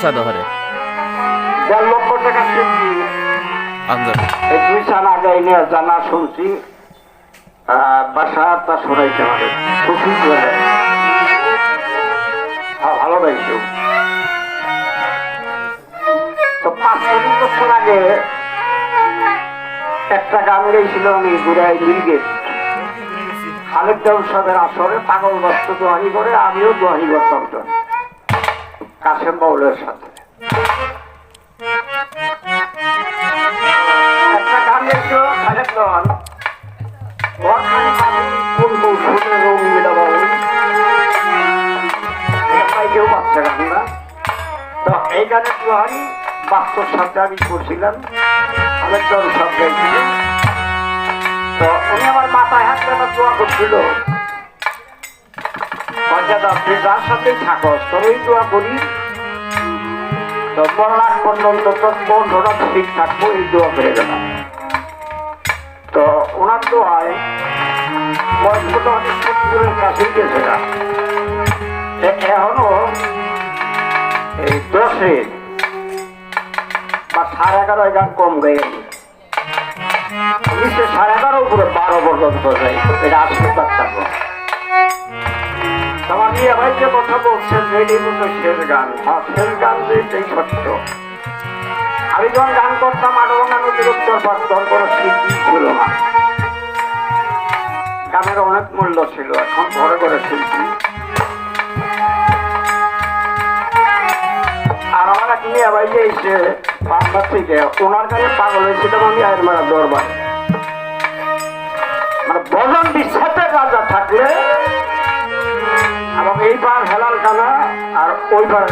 পৌঁছা দহরে 1.5 লক্ষ টাকা শিখছি এই 2 সাল আগে নিয়ে জানা শুনছি বাসা তা সরাইতে পারে খুশি করে ভালো লাগছে। তো 5 বছর আগে একটা গান গেছিল আমি গুড়াই মিলগেট খালেদ সাহেবের আসরে পাগল বস্ত দোয়ানি করে আমিও দোয়ানি করতাম তো কাশেম বাউলের সাথে একটা গান গেছিল খালেদ দোয়ান কোন কৌশলে রোগ মিলাবো কেউ বাচ্চা গান না। তো এই গানের দোয়ানি বাস্তব সাথে আমি করছিলাম খালেদ দোয়ান সব গাইছিলেন। তো উনি আমার মাথায় হাত দেওয়ার দোয়া করছিল তুই যার সাথেই থাকস তবেই দোয়া করি তো লাখ পর্যন্ত তোর বন্ধুরা ঠিক থাকবো এই দোয়া করে গেলাম। তো ওনার দোয়ায় বয়স্কটা অনেক সত্তরের কাছেই গেছে না এখনো এই 10 বা 11.5 গান কম গেছে 11.5 উপরে 12 পর্যন্ত যাই এটা আশীর্বাদ থাকবো। আমার নিয়ে ভাই যে কথা বলছেন এই মতো শেষ গান শেষ গান যেটাই সত্য। আমি যখন গান করতাম আডোভাঙ্গা নদীর উত্তর পাশ তখন কোনো শিল্পী ছিল না, গানের অনেক মূল্য ছিল। এখন ঘরে ঘরে শিল্পী। আর আমার এক নিয়ে ভাই যে এসে বাংলা থেকে ওনার গানে পাগল হয়েছিলাম আমি আয়ের মারা দরবার মানে ভজন বিশ্বাসের রাজা থাকলে এবং এইবার হেলাল গানা আর ওইবার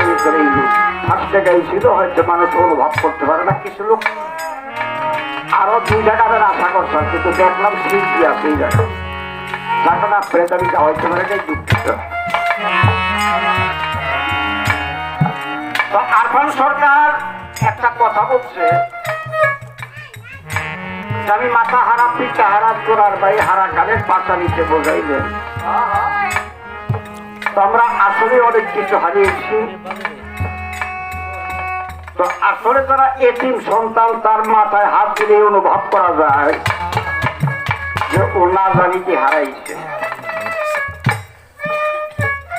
ফার্স্টে গাইছিল হয়তো মানুষ অনুভব করতে পারে না। কিছু লোক আরো 2 জায়গায় আশা করছে কিন্তু দেখলাম শিল্পী আছে এই জায়গায় যাকে না ফেরত আমি গাওয়াইতে পারে এটাই দুঃখিত। তো আরফান সরকার একটা কথা বলছে আমি মাথা হারা পিঠা হারা চোরার ভাই হারা গানের পাশা নিতে বোঝাইলেন। তো আমরা আসলে অনেক কিছু হারিয়েছি। তো আসলে যারা এতিম সন্তান তার মাথায় হাত দিলে অনুভব করা যায় যে ও না জানি কি হারাইছে।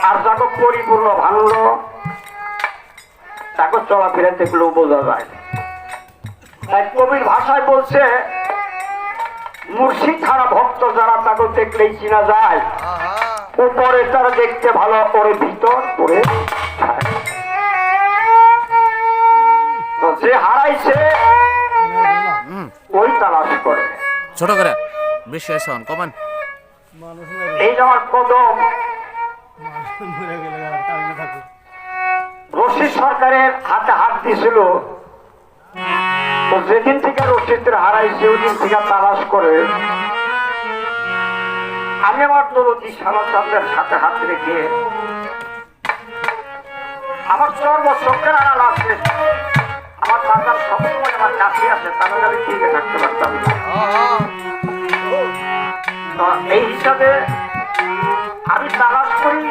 আর যাকে পরিপূর্ণ ভাঙলো তাকে চলাফেরা দেখলেও বোঝা যায়। তাই কবির ভাষায় বলছে মুর্শিদ ছাড়া ভক্ত যারা তাকে দেখলেই চিনা যায়। উপরে তারা দেখতে ভালো ওরে ভিতর পরে যে হারাইছে ওই তালাশ করে ছোট করে বেশি আসন কমান এই আমার কদম রশিদ সরকারের হাতে হাত দিছিল। তো যেদিন থেকে রশিদের হারাইছে ওই দিন থেকে তালাশ করে আমি আমার দরদি শ্যামাচন্দ্রের সাথে হাত রেখে আমার সর্বশক্তের আড়াল আছে। আমার বাজার সবসময় আমার কাছে আছে, তাহলে আমি টিকে থাকতে পারতাম না। এই হিসাবে আমি তালাশ করি।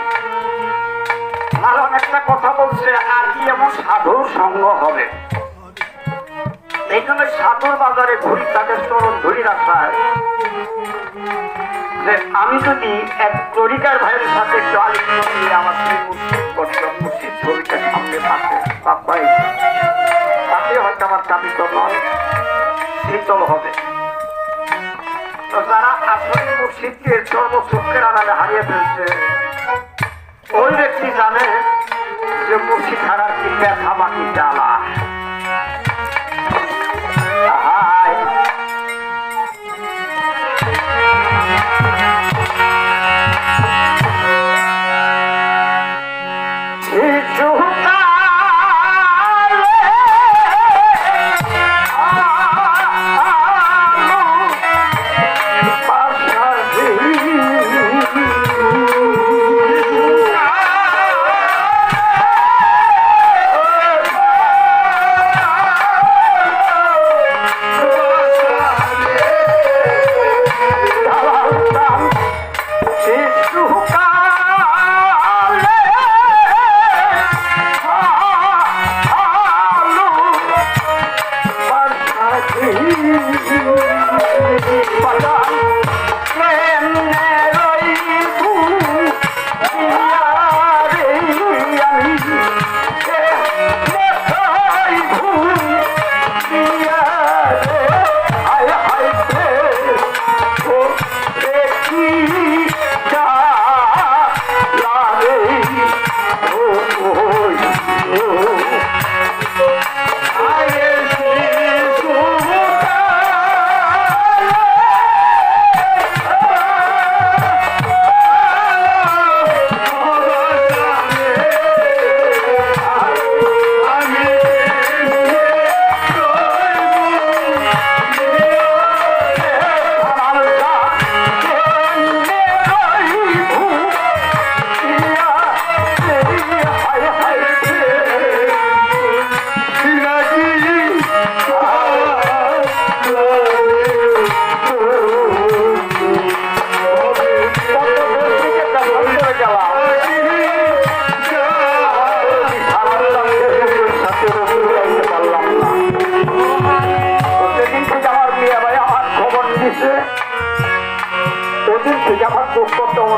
মালন একটা কথা বলছে আর কি এমন সাধুর সঙ্গ হবে। এই জন্য সাধুর বাজারে ঘুরি তাদের চরণ ধরি রাখায় যে আমি যদি এক তরিকার ভাইয়ের সাথে একটু আলোচনা নিয়ে আমার মুর্শিদ ছবিটা সামনে পাশে পাই তাতে হয়তো আমার কাবিত নয় শীতল হবে। তো যারা আসলে মুর্শিদকে সর্বসুখের আড়ালে হারিয়ে ফেলছে ওই ব্যক্তি জানে যে মুর্শিদ হারার কি ব্যথা বাকি জ্বালা।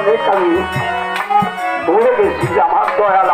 অনেক আমি ভুলে গেছি যে আমার দয়াল